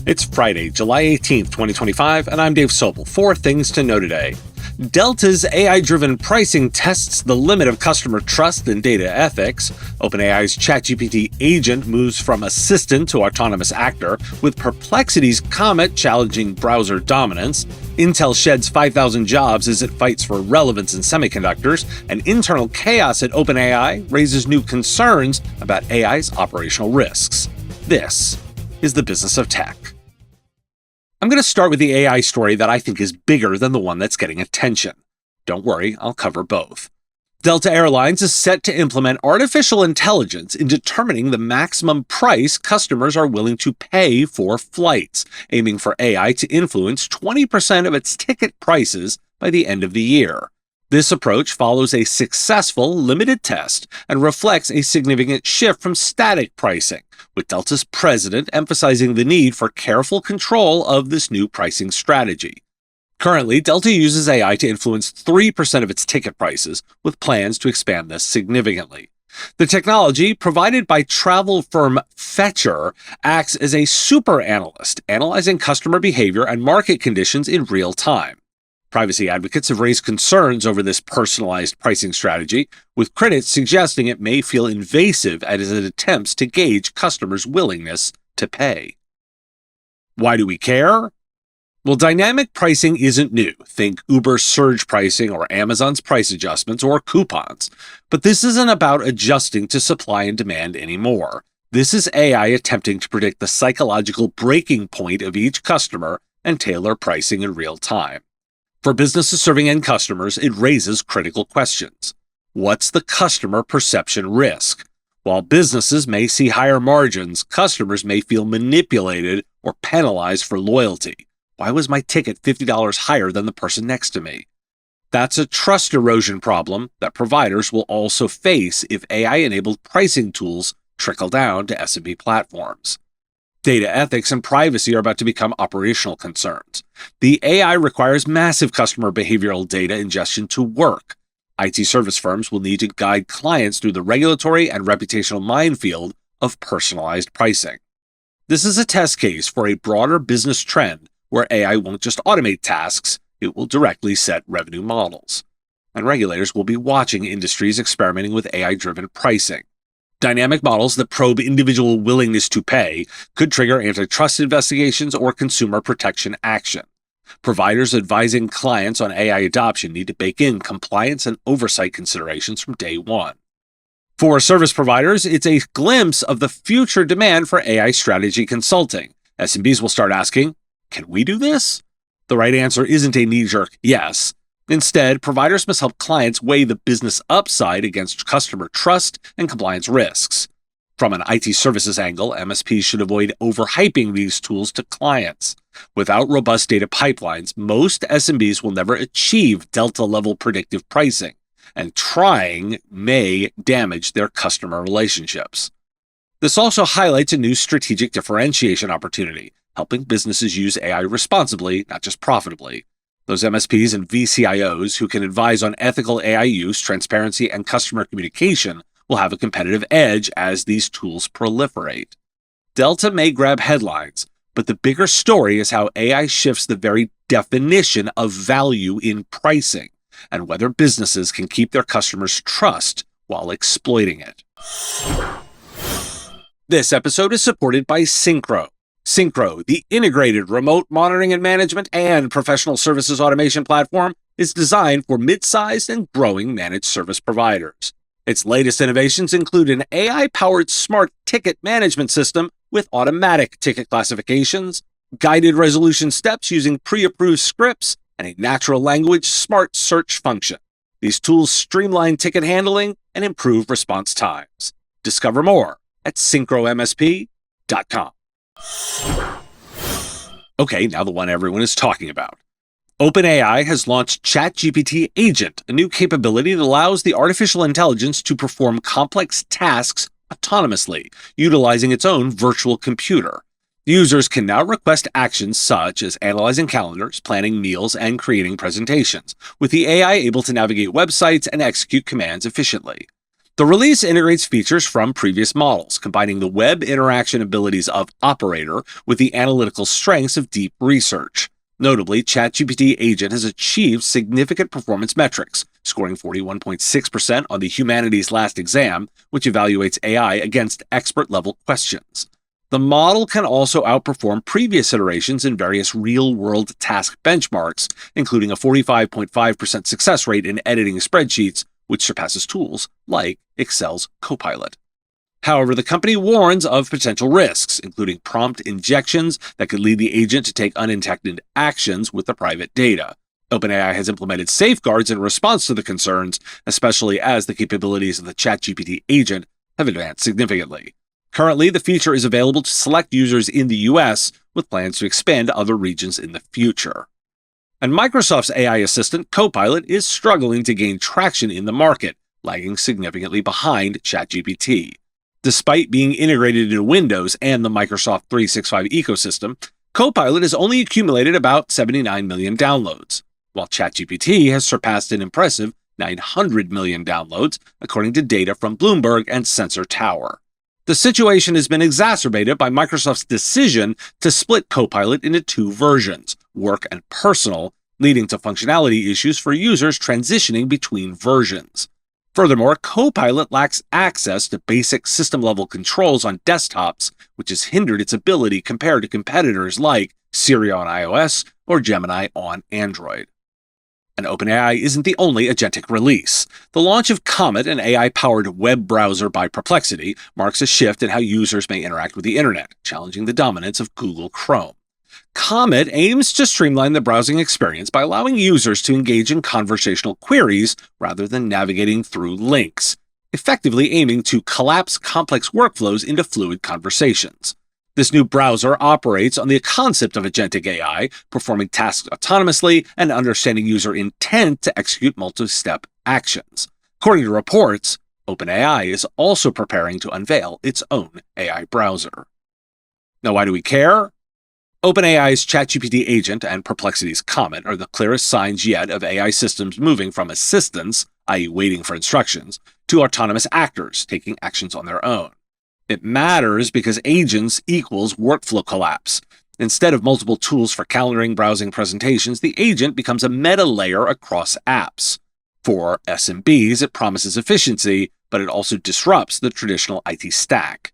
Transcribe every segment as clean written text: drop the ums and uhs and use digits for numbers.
It's Friday, July 18th, 2025, and I'm Dave Sobel. 4 things to know today. Delta's AI-driven pricing tests the limit of customer trust and data ethics. OpenAI's ChatGPT Agent moves from assistant to autonomous actor, with Perplexity's Comet challenging browser dominance. Intel sheds 5,000 jobs as it fights for relevance in semiconductors, and internal chaos at OpenAI raises new concerns about AI's operational risks. This is the business of tech. I'm going to start with the AI story that I think is bigger than the one that's getting attention. Don't worry, I'll cover both. Delta Airlines is set to implement artificial intelligence in determining the maximum price customers are willing to pay for flights, aiming for AI to influence 20% of its ticket prices by the end of the year. This approach follows a successful limited test and reflects a significant shift from static pricing, with Delta's president emphasizing the need for careful control of this new pricing strategy. Currently, Delta uses AI to influence 3% of its ticket prices, with plans to expand this significantly. The technology, provided by travel firm Fetcher, acts as a super analyst, analyzing customer behavior and market conditions in real time. Privacy advocates have raised concerns over this personalized pricing strategy, with critics suggesting it may feel invasive as it attempts to gauge customers' willingness to pay. Why do we care? Well, dynamic pricing isn't new. Think Uber's surge pricing or Amazon's price adjustments or coupons. But this isn't about adjusting to supply and demand anymore. This is AI attempting to predict the psychological breaking point of each customer and tailor pricing in real time. For businesses serving end customers, it raises critical questions. What's the customer perception risk? While businesses may see higher margins, customers may feel manipulated or penalized for loyalty. Why was my ticket $50 higher than the person next to me? That's a trust erosion problem that providers will also face if AI-enabled pricing tools trickle down to SMB platforms. Data ethics and privacy are about to become operational concerns. The AI requires massive customer behavioral data ingestion to work. IT service firms will need to guide clients through the regulatory and reputational minefield of personalized pricing. This is a test case for a broader business trend where AI won't just automate tasks, it will directly set revenue models. And regulators will be watching industries experimenting with AI-driven pricing. Dynamic models that probe individual willingness to pay could trigger antitrust investigations or consumer protection action. Providers advising clients on AI adoption need to bake in compliance and oversight considerations from day one. For service providers, it's a glimpse of the future demand for AI strategy consulting. SMBs will start asking, can we do this? The right answer isn't a knee-jerk yes. Instead, providers must help clients weigh the business upside against customer trust and compliance risks. From an IT services angle, MSPs should avoid overhyping these tools to clients. Without robust data pipelines, most SMBs will never achieve Delta-level predictive pricing, and trying may damage their customer relationships. This also highlights a new strategic differentiation opportunity, helping businesses use AI responsibly, not just profitably. Those MSPs and VCIOs who can advise on ethical AI use, transparency, and customer communication will have a competitive edge as these tools proliferate. Delta may grab headlines, but the bigger story is how AI shifts the very definition of value in pricing, and whether businesses can keep their customers' trust while exploiting it. This episode is supported by Syncro. Syncro, the integrated remote monitoring and management and professional services automation platform, is designed for mid-sized and growing managed service providers. Its latest innovations include an AI-powered smart ticket management system with automatic ticket classifications, guided resolution steps using pre-approved scripts, and a natural language smart search function. These tools streamline ticket handling and improve response times. Discover more at syncromsp.com. Okay, now the one everyone is talking about. OpenAI has launched ChatGPT Agent, a new capability that allows the artificial intelligence to perform complex tasks autonomously, utilizing its own virtual computer. Users can now request actions such as analyzing calendars, planning meals, and creating presentations, with the AI able to navigate websites and execute commands efficiently. The release integrates features from previous models, combining the web interaction abilities of Operator with the analytical strengths of deep research. Notably, ChatGPT Agent has achieved significant performance metrics, scoring 41.6% on the Humanities Last Exam, which evaluates AI against expert-level questions. The model can also outperform previous iterations in various real-world task benchmarks, including a 45.5% success rate in editing spreadsheets, which surpasses tools like Excel's Copilot. However, the company warns of potential risks, including prompt injections that could lead the agent to take unintended actions with the private data. OpenAI has implemented safeguards in response to the concerns, especially as the capabilities of the ChatGPT agent have advanced significantly. Currently, the feature is available to select users in the US, with plans to expand to other regions in the future. And Microsoft's AI assistant, Copilot, is struggling to gain traction in the market, lagging significantly behind ChatGPT. Despite being integrated into Windows and the Microsoft 365 ecosystem, Copilot has only accumulated about 79 million downloads, while ChatGPT has surpassed an impressive 900 million downloads, according to data from Bloomberg and Sensor Tower. The situation has been exacerbated by Microsoft's decision to split Copilot into two versions, work and personal, leading to functionality issues for users transitioning between versions. Furthermore, Copilot lacks access to basic system-level controls on desktops, which has hindered its ability compared to competitors like Siri on iOS or Gemini on Android. And OpenAI isn't the only agentic release. The launch of Comet, an AI-powered web browser by Perplexity, marks a shift in how users may interact with the internet, challenging the dominance of Google Chrome. Comet aims to streamline the browsing experience by allowing users to engage in conversational queries rather than navigating through links, effectively aiming to collapse complex workflows into fluid conversations. This new browser operates on the concept of agentic AI, performing tasks autonomously and understanding user intent to execute multi-step actions. According to reports, OpenAI is also preparing to unveil its own AI browser. Now, why do we care? OpenAI's ChatGPT Agent and Perplexity's Comet are the clearest signs yet of AI systems moving from assistants, i.e. waiting for instructions, to autonomous actors, taking actions on their own. It matters because agents equals workflow collapse. Instead of multiple tools for calendaring, browsing, presentations, the agent becomes a meta layer across apps. For SMBs, it promises efficiency, but it also disrupts the traditional IT stack.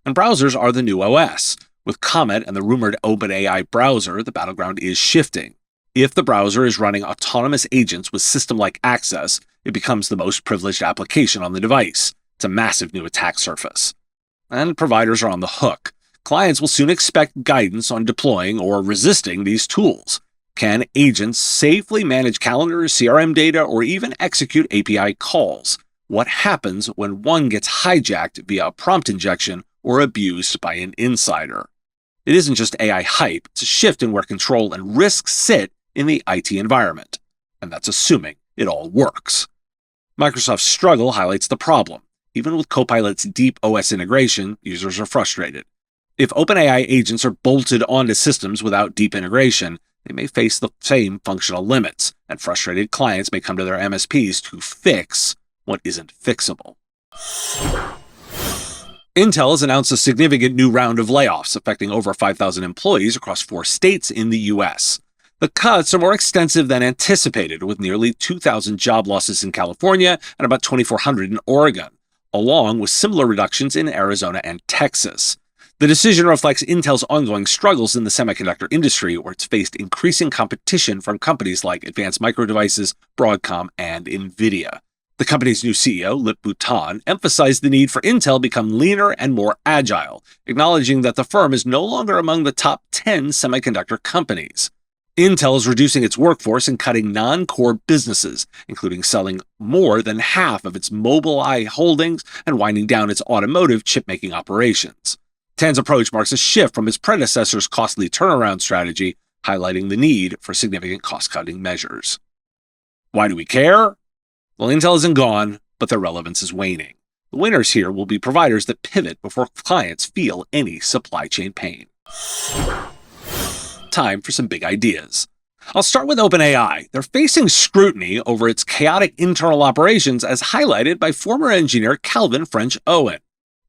And browsers are the new OS. With Comet and the rumored OpenAI browser, the battleground is shifting. If the browser is running autonomous agents with system-like access, it becomes the most privileged application on the device. It's a massive new attack surface. And providers are on the hook. Clients will soon expect guidance on deploying or resisting these tools. Can agents safely manage calendars, CRM data, or even execute API calls? What happens when one gets hijacked via a prompt injection or abused by an insider? It isn't just AI hype, it's a shift in where control and risk sit in the IT environment. And that's assuming it all works. Microsoft's struggle highlights the problem. Even with Copilot's deep OS integration, users are frustrated. If OpenAI agents are bolted onto systems without deep integration, they may face the same functional limits, and frustrated clients may come to their MSPs to fix what isn't fixable. Intel has announced a significant new round of layoffs affecting over 5,000 employees across 4 states in the U.S. The cuts are more extensive than anticipated, with nearly 2,000 job losses in California and about 2,400 in Oregon, along with similar reductions in Arizona and Texas. The decision reflects Intel's ongoing struggles in the semiconductor industry, where it's faced increasing competition from companies like Advanced Micro Devices, Broadcom, and NVIDIA. The company's new CEO, Lip Bhutan, emphasized the need for Intel to become leaner and more agile, acknowledging that the firm is no longer among the top 10 semiconductor companies. Intel is reducing its workforce and cutting non-core businesses, including selling more than half of its Mobileye holdings and winding down its automotive chip-making operations. Tan's approach marks a shift from his predecessor's costly turnaround strategy, highlighting the need for significant cost-cutting measures. Why do we care? Well, Intel isn't gone, but their relevance is waning. The winners here will be providers that pivot before clients feel any supply chain pain. Time for some big ideas. I'll start with OpenAI. They're facing scrutiny over its chaotic internal operations, as highlighted by former engineer Calvin French Owen.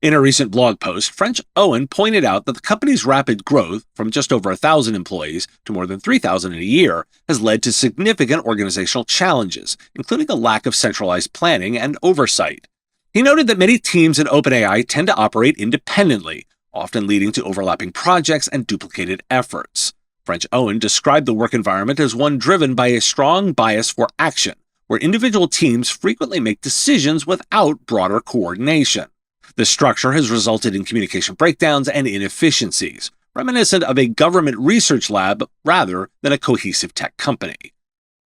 In a recent blog post, French Owen pointed out that the company's rapid growth, from just over 1,000 employees to more than 3,000 in a year, has led to significant organizational challenges, including a lack of centralized planning and oversight. He noted that many teams in OpenAI tend to operate independently, often leading to overlapping projects and duplicated efforts. French Owen described the work environment as one driven by a strong bias for action, where individual teams frequently make decisions without broader coordination. This structure has resulted in communication breakdowns and inefficiencies, reminiscent of a government research lab rather than a cohesive tech company.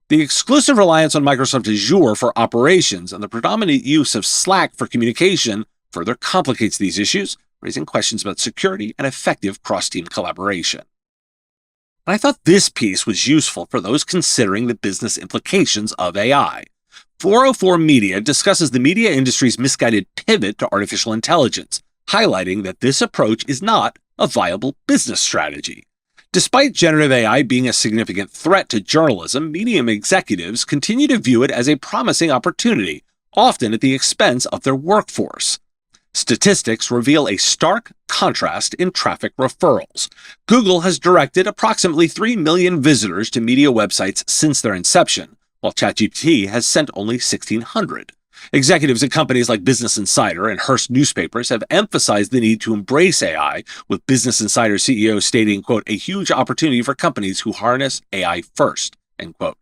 The exclusive reliance on Microsoft Azure for operations and the predominant use of Slack for communication further complicates these issues, raising questions about security and effective cross-team collaboration. And I thought this piece was useful for those considering the business implications of AI. 404 Media discusses the media industry's misguided pivot to artificial intelligence, highlighting that this approach is not a viable business strategy. Despite generative AI being a significant threat to journalism, media executives continue to view it as a promising opportunity, often at the expense of their workforce. Statistics reveal a stark contrast in traffic referrals. Google has directed approximately 3 million visitors to media websites since their inception, while ChatGPT has sent only 1,600. Executives at companies like Business Insider and Hearst newspapers have emphasized the need to embrace AI, with Business Insider CEO stating, quote, "a huge opportunity for companies who harness AI first," end quote.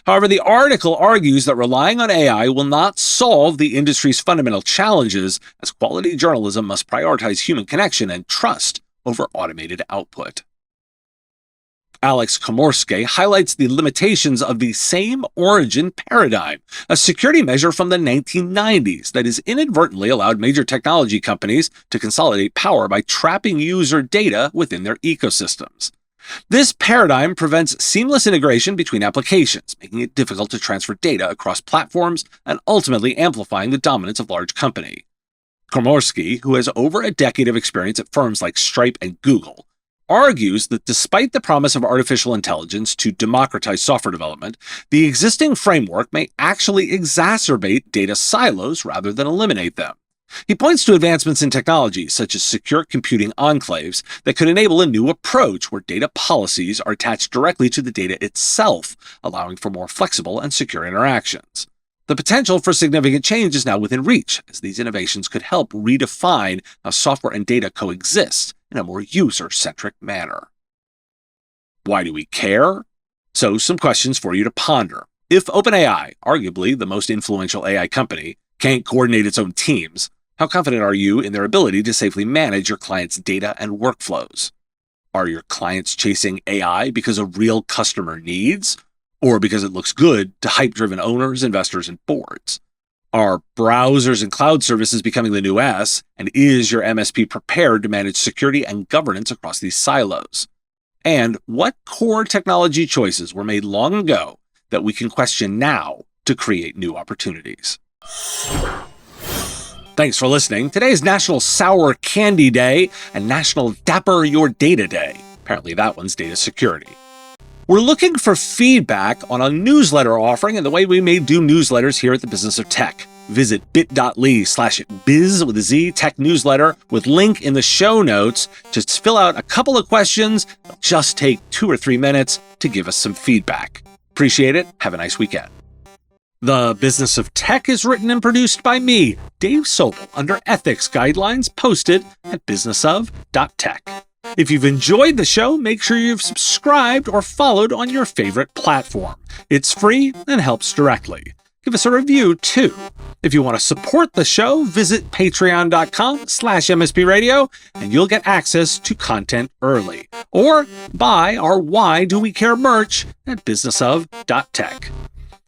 However, the article argues that relying on AI will not solve the industry's fundamental challenges, as quality journalism must prioritize human connection and trust over automated output. Alex Komorski highlights the limitations of the same origin paradigm, a security measure from the 1990s that has inadvertently allowed major technology companies to consolidate power by trapping user data within their ecosystems. This paradigm prevents seamless integration between applications, making it difficult to transfer data across platforms and ultimately amplifying the dominance of large company. Komorski, who has over a decade of experience at firms like Stripe and Google, argues that despite the promise of artificial intelligence to democratize software development, the existing framework may actually exacerbate data silos rather than eliminate them. He points to advancements in technology, such as secure computing enclaves, that could enable a new approach where data policies are attached directly to the data itself, allowing for more flexible and secure interactions. The potential for significant change is now within reach, as these innovations could help redefine how software and data coexist in a more user-centric manner. Why do we care? So, some questions for you to ponder. If OpenAI, arguably the most influential AI company, can't coordinate its own teams, how confident are you in their ability to safely manage your clients' data and workflows? Are your clients chasing AI because of real customer needs, or because it looks good to hype-driven owners, investors, and boards? Are browsers and cloud services becoming the new S, and is your MSP prepared to manage security and governance across these silos? And what core technology choices were made long ago that we can question now to create new opportunities? Thanks for listening. Today is National Sour Candy Day and National Dapper Your Data Day. Apparently that one's data security. We're looking for feedback on a newsletter offering and the way we may do newsletters here at the Business of Tech. Visit bit.ly/biz with a Z tech newsletter with link in the show notes. Just fill out a couple of questions. It'll just take 2 or 3 minutes to give us some feedback. Appreciate it. Have a nice weekend. The Business of Tech is written and produced by me, Dave Sobel, under ethics guidelines posted at businessof.tech. If you've enjoyed the show, make sure you've subscribed or followed on your favorite platform. It's free and helps directly. Give us a review, too. If you want to support the show, visit patreon.com/MSPradio, and you'll get access to content early. Or buy our Why Do We Care merch at businessof.tech.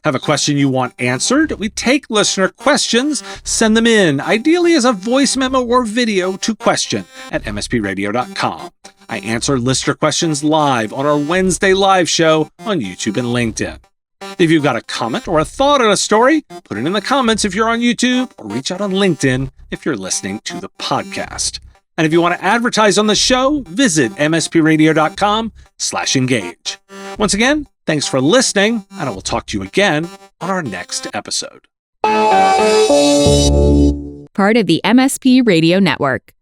Have a question you want answered? We take listener questions, send them in, ideally as a voice memo or video to question@mspradio.com. I answer listener questions live on our Wednesday live show on YouTube and LinkedIn. If you've got a comment or a thought on a story, put it in the comments if you're on YouTube, or reach out on LinkedIn if you're listening to the podcast. And if you want to advertise on the show, visit mspradio.com/engage. Once again, Thanks for listening, and I will talk to you again on our next episode. Part of the MSP Radio Network.